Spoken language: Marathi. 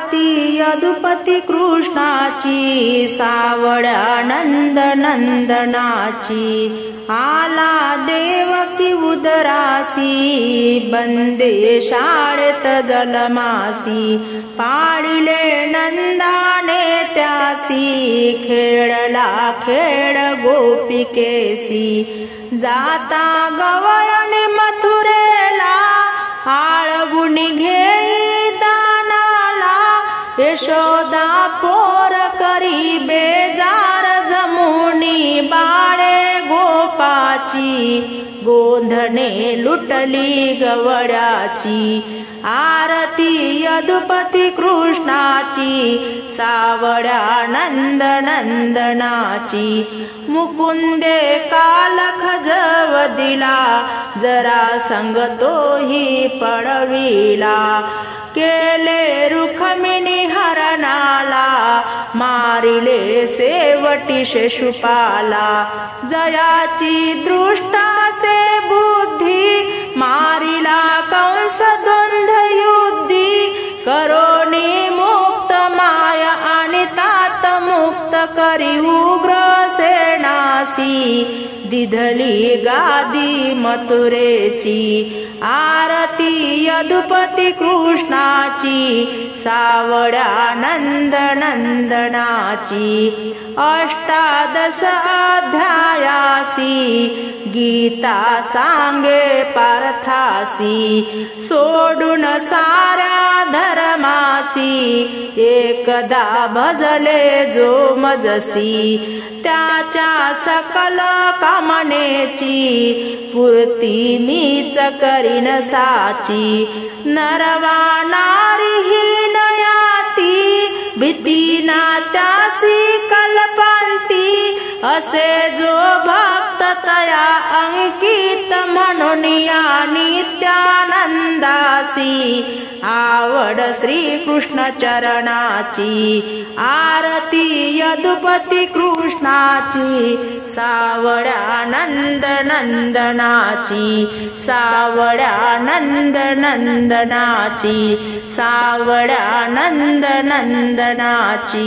आरती यदुपती कृष्णाची सावळ्या नंद नंदनाची आला देवकी उदरासी बंदे शाळेत जलमासी पाडिले नंदाने त्यासी खेळला खेळ गोपिकेसी जाता गवळणी मथुरेला आळगुणी घेई दानाला यशोदा पोर करी बेजार जमुनी बाळे गोपाची गोंधणे लुटली गवळ्याची आरती यदुपती कृष्णाची सावळ्या नंद नंदनाची मुकुंदे कालख जवदिला जरा संग तोही पळविला केले रुक्मिणी हरणाला मारिले सेवटी शिशुपाला जयाची दृष्टासे बुद्धी मारिला कंस द्वंद्व युद्धी करोनी मुक्त माया आणि तात मुक्त करी उग्र सेनासी दिधली गादी मथुरेची आरती यदुपती कृष्णाची सावळ्या नंद नंदनाची अष्टादश अध्यायासी गीता सांगे पार्थासी सोडून साऱ्या धर्मासी एकदा भजले जो मजसी त्याच्या सकल कामनेची पूर्ती मीच करीन साची नरवा नारी हीन याती भीती ना त्यासी कल्पांती असे जो भक्त तया अंकित म्हणून या नित्यानंदासी आवड श्री कृष्ण चरणाची आरती यदुपती कृष्णाची सावळ्या नंद नंदनाची सावळ्या नंद नंदनाची सावळ्या नंद नंदनाची।